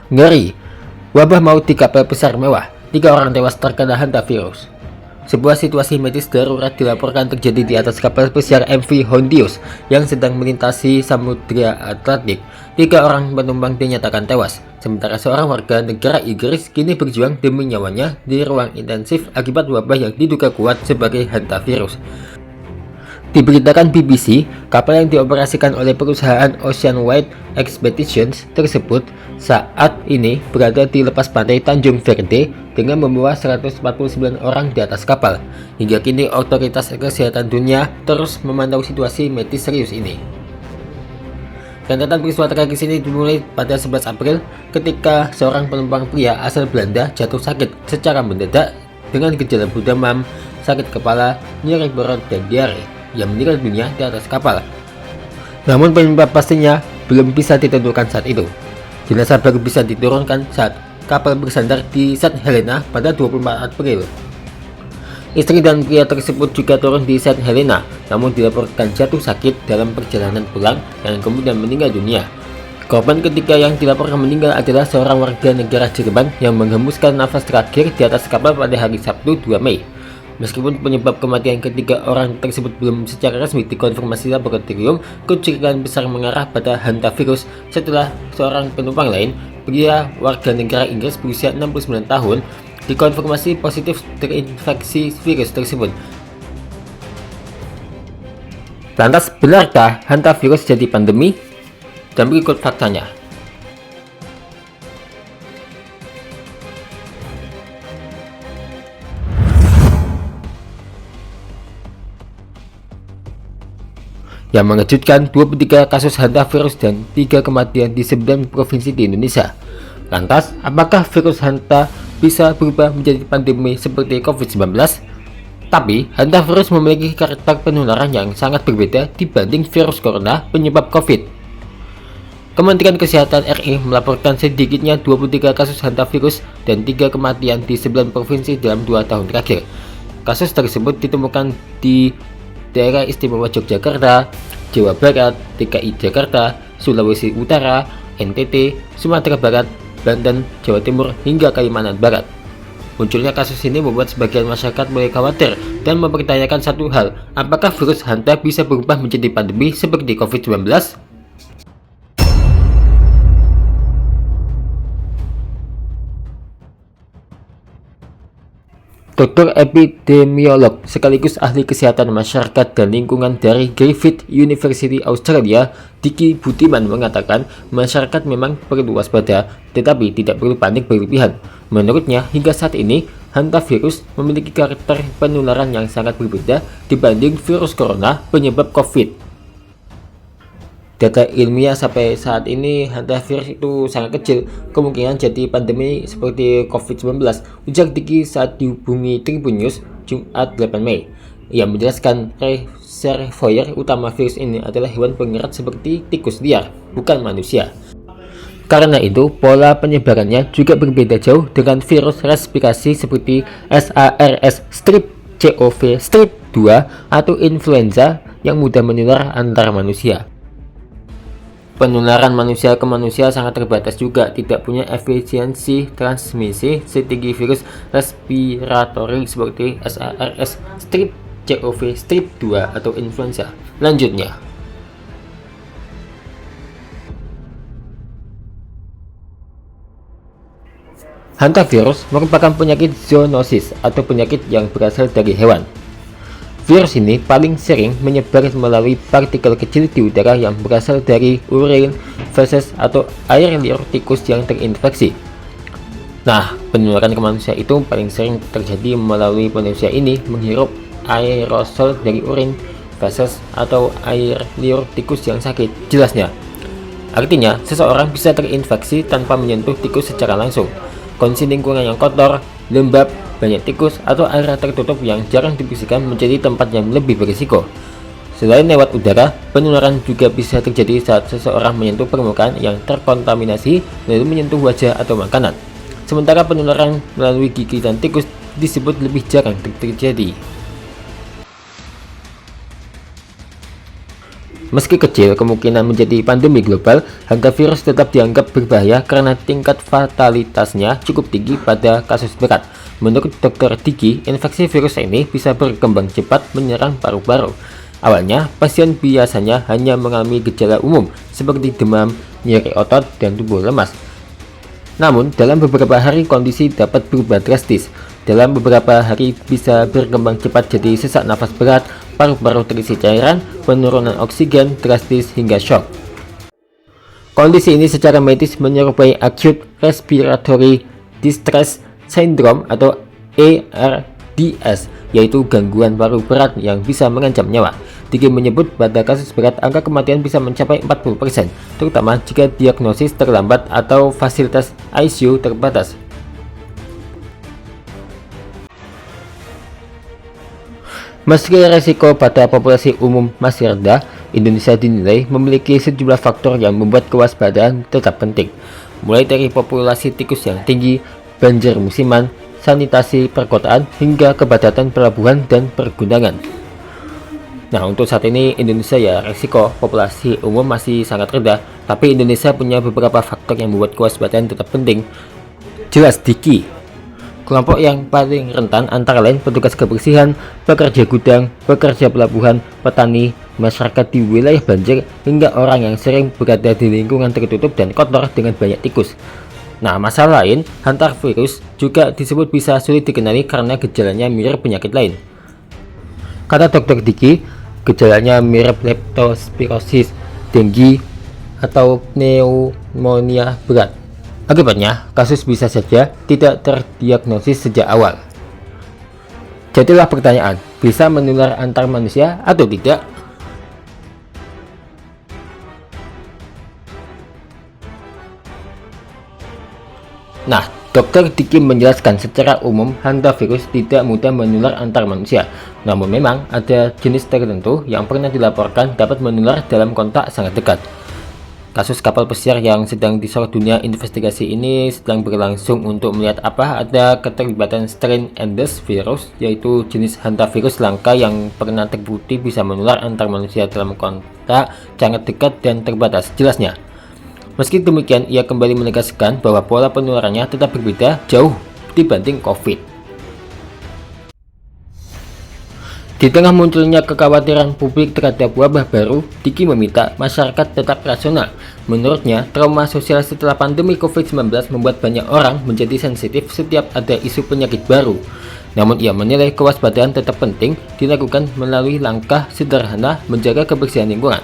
Ngeri, wabah maut di kapal besar mewah, 3 orang tewas terkena hantavirus. Sebuah situasi medis darurat dilaporkan terjadi di atas kapal pesiar MV Hondius yang sedang melintasi Samudra Atlantik. 3 orang penumpang dinyatakan tewas, sementara seorang warga negara Inggris kini berjuang demi nyawanya di ruang intensif akibat wabah yang diduga kuat sebagai hantavirus. Diberitakan BBC, kapal yang dioperasikan oleh perusahaan Oceanwide Expeditions tersebut saat ini berada di lepas pantai Tanjung Verde dengan membawa 149 orang di atas kapal. Hingga kini otoritas kesehatan dunia terus memantau situasi medis serius ini. Rentetan peristiwa tragis ini dimulai pada 11 April ketika seorang penumpang pria asal Belanda jatuh sakit secara mendadak dengan gejala demam, sakit kepala, nyeri perut, dan diare, yang meninggal dunia di atas kapal. Namun penyebab pastinya belum bisa ditentukan saat itu. Jenazah baru bisa diturunkan saat kapal bersandar di St. Helena pada 24 April. Istri dan pria tersebut juga turun di St. Helena, namun dilaporkan jatuh sakit dalam perjalanan pulang dan kemudian meninggal dunia. Korban ketiga yang dilaporkan meninggal adalah seorang warga negara Jerman yang menghembuskan nafas terakhir di atas kapal pada hari Sabtu 2 Mei. Meskipun penyebab kematian ketiga orang tersebut belum secara resmi dikonfirmasi laboratorium, kecurigaan besar mengarah pada hantavirus setelah seorang penumpang lain, pria warga negara Inggris berusia 69 tahun, dikonfirmasi positif terinfeksi virus tersebut. Lantas, benarkah hantavirus jadi pandemi? Dan berikut faktanya. Yang mengejutkan, 23 kasus hantavirus dan 3 kematian di 9 provinsi di Indonesia. Lantas, apakah virus hanta bisa berubah menjadi pandemi seperti COVID-19? Tapi, hantavirus memiliki karakter penularan yang sangat berbeda dibanding virus corona penyebab COVID. Kementerian Kesehatan RI melaporkan sedikitnya 23 kasus hantavirus dan 3 kematian di 9 provinsi dalam 2 tahun terakhir. Kasus tersebut ditemukan di Daerah Istimewa Yogyakarta, Jawa Barat, DKI Jakarta, Sulawesi Utara, NTT, Sumatera Barat, Banten, Jawa Timur, hingga Kalimantan Barat. Munculnya kasus ini membuat sebagian masyarakat mulai khawatir dan mempertanyakan satu hal, apakah virus hanta bisa berubah menjadi pandemi seperti COVID-19? Dokter epidemiolog sekaligus ahli kesehatan masyarakat dan lingkungan dari Griffith University Australia, Diki Budiman mengatakan masyarakat memang perlu waspada, tetapi tidak perlu panik berlebihan. Menurutnya, hingga saat ini, hantavirus memiliki karakter penularan yang sangat berbeda dibanding virus corona penyebab COVID. Data ilmiah sampai saat ini, hantavirus itu sangat kecil kemungkinan jadi pandemi seperti COVID-19, ujar Diki saat dihubungi Tribun News Jumat 8 Mei. Ia menjelaskan reservoir utama virus ini adalah hewan pengerat seperti tikus liar, bukan manusia. Karena itu, pola penyebarannya juga berbeda jauh dengan virus respirasi seperti SARS strep CoV strep 2 atau influenza yang mudah menular antar manusia. Penularan manusia ke manusia sangat terbatas juga, tidak punya efisiensi transmisi setinggi virus respiratori seperti SARS strep CoV strep 2 atau influenza. Lanjutnya, hantavirus merupakan penyakit zoonosis atau penyakit yang berasal dari hewan. Virus ini paling sering menyebar melalui partikel kecil di udara yang berasal dari urin, feses, atau air liur tikus yang terinfeksi. Nah, penularan ke manusia itu paling sering terjadi melalui manusia ini menghirup aerosol dari urin, feses, atau air liur tikus yang sakit. Jelasnya, artinya seseorang bisa terinfeksi tanpa menyentuh tikus secara langsung. Kondisi lingkungan yang kotor, lembab, banyak tikus, atau area tertutup yang jarang dibersihkan menjadi tempat yang lebih berisiko. Selain lewat udara, penularan juga bisa terjadi saat seseorang menyentuh permukaan yang terkontaminasi lalu menyentuh wajah atau makanan. Sementara penularan melalui gigitan tikus disebut lebih jarang terjadi. Meski kecil kemungkinan menjadi pandemi global, hantavirus tetap dianggap berbahaya karena tingkat fatalitasnya cukup tinggi pada kasus berat. Menurut Dr. Diki, infeksi virus ini bisa berkembang cepat menyerang paru-paru. Awalnya, pasien biasanya hanya mengalami gejala umum seperti demam, nyeri otot, dan tubuh lemas. Namun, dalam beberapa hari kondisi dapat berubah drastis. Dalam beberapa hari bisa berkembang cepat jadi sesak nafas berat, paru-paru terisi cairan, penurunan oksigen drastis hingga shock. Kondisi ini secara medis menyerupai Acute Respiratory Distress Syndrome atau ARDS, yaitu gangguan paru berat yang bisa mengancam nyawa. Diki menyebut pada kasus berat angka kematian bisa mencapai 40%, terutama jika diagnosis terlambat atau fasilitas ICU terbatas. Meski resiko pada populasi umum masih rendah, Indonesia dinilai memiliki sejumlah faktor yang membuat kewaspadaan tetap penting, mulai dari populasi tikus yang tinggi, banjir musiman, sanitasi perkotaan, hingga kepadatan pelabuhan dan pergundangan. Nah, untuk saat ini Indonesia ya resiko populasi umum masih sangat rendah, tapi Indonesia punya beberapa faktor yang membuat kewaspadaan tetap penting. Jelas Diki, kelompok yang paling rentan antara lain petugas kebersihan, pekerja gudang, pekerja pelabuhan, petani, masyarakat di wilayah banjir, hingga orang yang sering berada di lingkungan tertutup dan kotor dengan banyak tikus. Nah, masalah lain, hantavirus juga disebut bisa sulit dikenali karena gejalanya mirip penyakit lain. Kata Dr. Diki, gejalanya mirip leptospirosis, dengue, atau pneumonia berat. Akibatnya, kasus bisa saja tidak terdiagnosis sejak awal. Jadilah pertanyaan, bisa menular antar manusia atau tidak? Nah, Dr. Diki menjelaskan secara umum hantavirus tidak mudah menular antar manusia. Namun memang ada jenis tertentu yang pernah dilaporkan dapat menular dalam kontak sangat dekat. Kasus kapal pesiar yang sedang disorot dunia investigasi ini sedang berlangsung untuk melihat apa ada keterlibatan strain Aedes virus, yaitu jenis hantavirus langka yang pernah terbukti bisa menular antar manusia dalam kontak sangat dekat dan terbatas. Jelasnya, meski demikian ia kembali menegaskan bahwa pola penularannya tetap berbeda jauh dibanding COVID. Di tengah munculnya kekhawatiran publik terhadap wabah baru, Diki meminta masyarakat tetap rasional. Menurutnya, trauma sosial setelah pandemi COVID-19 membuat banyak orang menjadi sensitif setiap ada isu penyakit baru. Namun ia menilai kewaspadaan tetap penting dilakukan melalui langkah sederhana menjaga kebersihan lingkungan.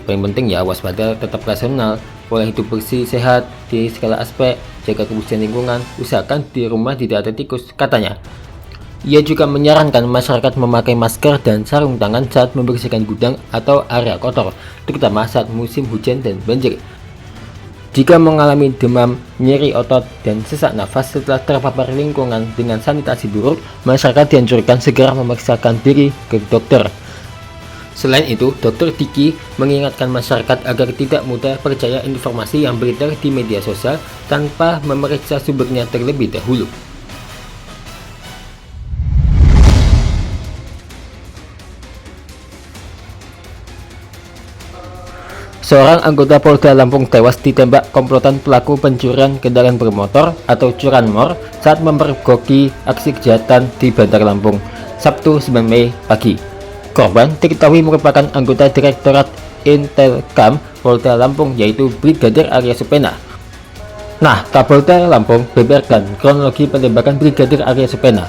Paling penting ya waspada, tetap rasional, pola hidup bersih sehat di segala aspek, jaga kebersihan lingkungan, usahakan di rumah tidak ada tikus, katanya. Ia juga menyarankan masyarakat memakai masker dan sarung tangan saat membersihkan gudang atau area kotor, terutama saat musim hujan dan banjir. Jika mengalami demam, nyeri otot, dan sesak nafas setelah terpapar lingkungan dengan sanitasi buruk, masyarakat dianjurkan segera memeriksakan diri ke dokter. Selain itu, Dr. Diki mengingatkan masyarakat agar tidak mudah percaya informasi yang beredar di media sosial tanpa memeriksa sumbernya terlebih dahulu. Seorang anggota Polda Lampung tewas ditembak komplotan pelaku pencurian kendaraan bermotor atau curanmor saat memergoki aksi kejahatan di Bandar Lampung, Sabtu 9 Mei pagi. Korban diketahui merupakan anggota Direktorat Intelkam Polda Lampung, yaitu Brigadir Arya Supena. Nah, Kapolda Lampung beberkan kronologi penembakan Brigadir Arya Supena.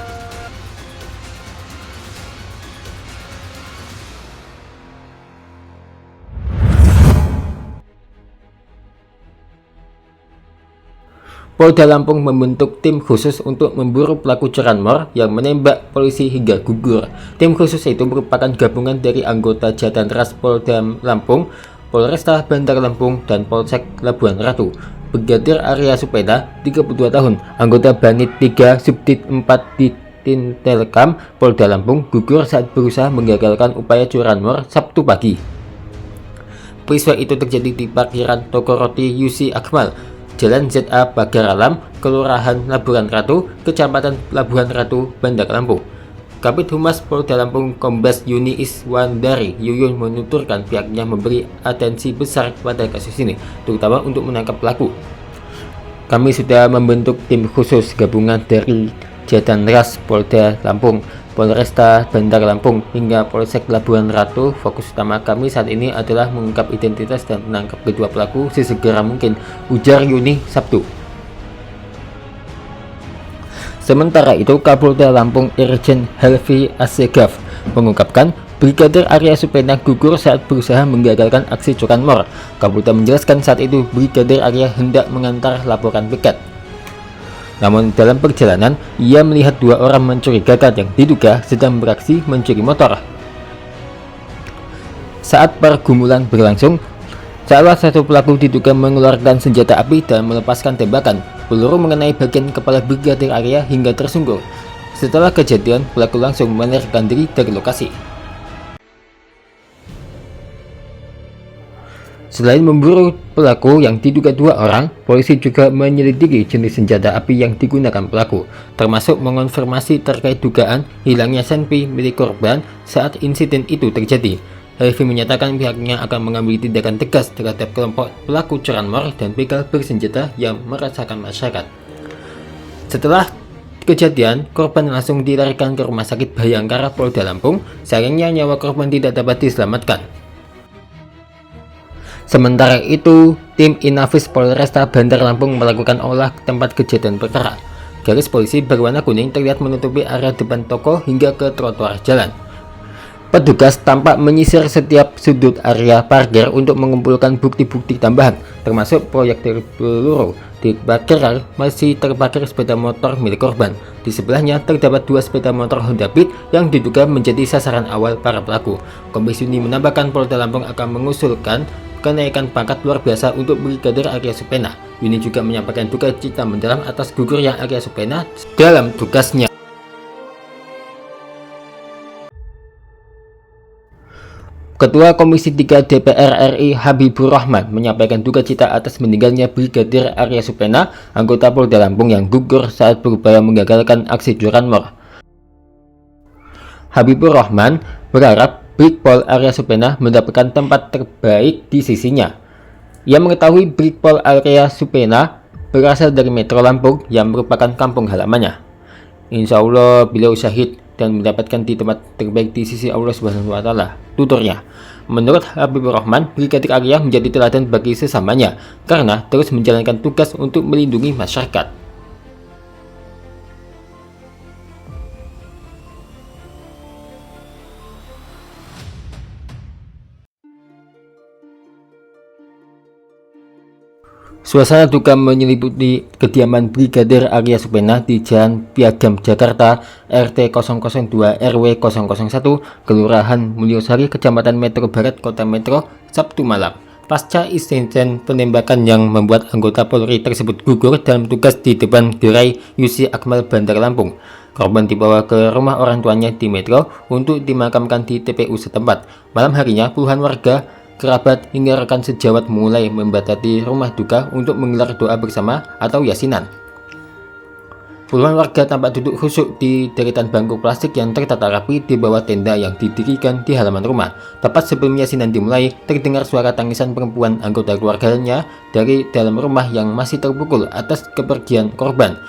Polda Lampung membentuk tim khusus untuk memburu pelaku curanmor yang menembak polisi hingga gugur. Tim khusus itu merupakan gabungan dari anggota Jatan Ras Polda Lampung, Polresta Bandar Lampung, dan Polsek Labuhan Ratu. Brigadir Arya Supena, 32 tahun, anggota Banit 3 Subdit 4 di Tintelkam Polda Lampung, gugur saat berusaha menggagalkan upaya curanmor Sabtu pagi. Peristiwa itu terjadi di parkiran toko roti Yusi Akmal, Jalan ZA Pagar Alam, Kelurahan Labuhan Ratu, Kecamatan Labuhan Ratu, Bandar Lampung. Kabid Humas Polda Lampung Kombes Yuni Iswandari Yuyun menuturkan pihaknya memberi atensi besar pada kasus ini, terutama untuk menangkap pelaku. Kami sudah membentuk tim khusus gabungan dari Jatanras Polda Lampung, Polresta Bandar Lampung, hingga Polsek Labuhan Ratu. Fokus utama kami saat ini adalah mengungkap identitas dan menangkap kedua pelaku sesegera mungkin, ujar Yuni Sabtu. Sementara itu, Kapolda Lampung Irjen Helvi Assegaf mengungkapkan Brigadir Arya Supena gugur saat berusaha menggagalkan aksi curanmor. Kapolda menjelaskan saat itu Brigadir Arya hendak mengantar laporan piket. Namun dalam perjalanan, ia melihat dua orang mencurigakan yang diduga sedang beraksi mencuri motor. Saat pergumulan berlangsung, salah satu pelaku diduga mengeluarkan senjata api dan melepaskan tembakan. Peluru mengenai bagian kepala Brigadir Arya hingga tersungkur. Setelah kejadian, pelaku langsung melarikan diri dari lokasi. Selain memburu pelaku yang diduga dua orang, polisi juga menyelidiki jenis senjata api yang digunakan pelaku, termasuk mengonfirmasi terkait dugaan hilangnya senpi milik korban saat insiden itu terjadi. Helvi menyatakan pihaknya akan mengambil tindakan tegas terhadap kelompok pelaku curanmor dan begal bersenjata yang meresahkan masyarakat. Setelah kejadian, korban langsung dilarikan ke Rumah Sakit Bayangkara Polda Lampung. Sayangnya nyawa korban tidak dapat diselamatkan. Sementara itu, tim Inafis Polresta Bandar Lampung melakukan olah tempat kejadian perkara. Garis polisi berwarna kuning terlihat menutupi area depan toko hingga ke trotoar jalan. Petugas tampak menyisir setiap sudut area parkir untuk mengumpulkan bukti-bukti tambahan, termasuk proyektil peluru. Di parkiran masih terparkir sepeda motor milik korban. Di sebelahnya terdapat dua sepeda motor Honda Beat yang diduga menjadi sasaran awal para pelaku. Kombes Yuni menambahkan Polda Lampung akan mengusulkan kenaikan pangkat luar biasa untuk Brigadir Arya Supena. Yuni juga menyampaikan duka cita mendalam atas gugurnya Arya Supena dalam tugasnya. Ketua Komisi 3 DPR RI Habibur Rahman menyampaikan duka cita atas meninggalnya Brigadir Arya Supena, anggota Polda Lampung yang gugur saat berupaya menggagalkan aksi curanmor. Habibur Rahman berharap Brigpol Arya Supena mendapatkan tempat terbaik di sisinya. Ia mengetahui Brigpol Arya Supena berasal dari Metro Lampung yang merupakan kampung halamannya. Insya Allah beliau syahid dan mendapatkan di tempat terbaik di sisi Allah Subhanahu wa Ta'ala, tuturnya. Menurut Habibur Rahman, Brigadir Arya menjadi teladan bagi sesamanya karena terus menjalankan tugas untuk melindungi masyarakat. Suasana duka menyelimuti kediaman Brigadir Arya Supena di Jalan Piagam Jakarta, RT 002 RW 001, Kelurahan Mulyosari, Kecamatan Metro Barat, Kota Metro, Sabtu malam. Pasca insiden penembakan yang membuat anggota Polri tersebut gugur dalam tugas di depan gerai Yusi Akmal Bandar Lampung. Korban dibawa ke rumah orang tuanya di Metro untuk dimakamkan di TPU setempat. Malam harinya, puluhan warga, kerabat hingga rekan sejawat mulai membatasi rumah duka untuk menggelar doa bersama atau yasinan. Puluhan warga tampak duduk khusyuk di deretan bangku plastik yang tertata rapi di bawah tenda yang didirikan di halaman rumah. Tepat sebelum yasinan dimulai, terdengar suara tangisan perempuan anggota keluarganya dari dalam rumah yang masih terpukul atas kepergian korban.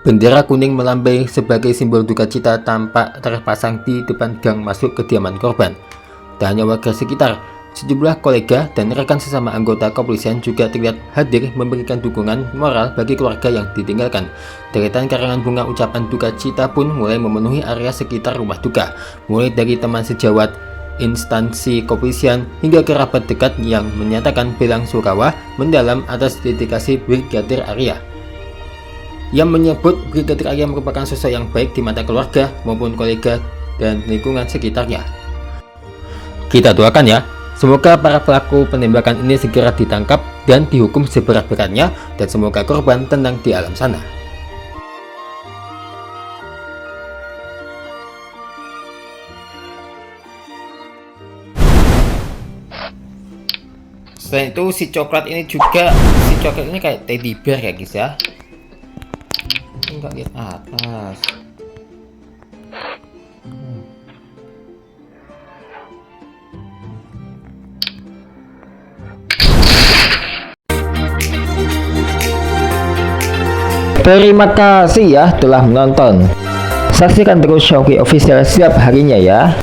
Bendera kuning melambai sebagai simbol duka cita tampak terpasang di depan gang masuk kediaman korban. Tak hanya warga sekitar, sejumlah kolega dan rekan sesama anggota kepolisian juga terlihat hadir memberikan dukungan moral bagi keluarga yang ditinggalkan. Deretan karangan bunga ucapan duka cita pun mulai memenuhi area sekitar rumah duka, mulai dari teman sejawat, instansi kepolisian, hingga kerabat dekat yang menyatakan belasungkawa mendalam atas dedikasi Brigadir Arya. Yang menyebut Brigadir Arya merupakan sosok yang baik di mata keluarga maupun kolega dan lingkungan sekitarnya. Kita doakan ya, semoga para pelaku penembakan ini segera ditangkap dan dihukum seberat-beratnya, dan semoga korban tenang di alam sana. Selain itu, si coklat ini kayak teddy bear ya guys ya. Enggak lihat atas. Terima kasih ya telah menonton. Saksikan terus Showki Official setiap harinya ya.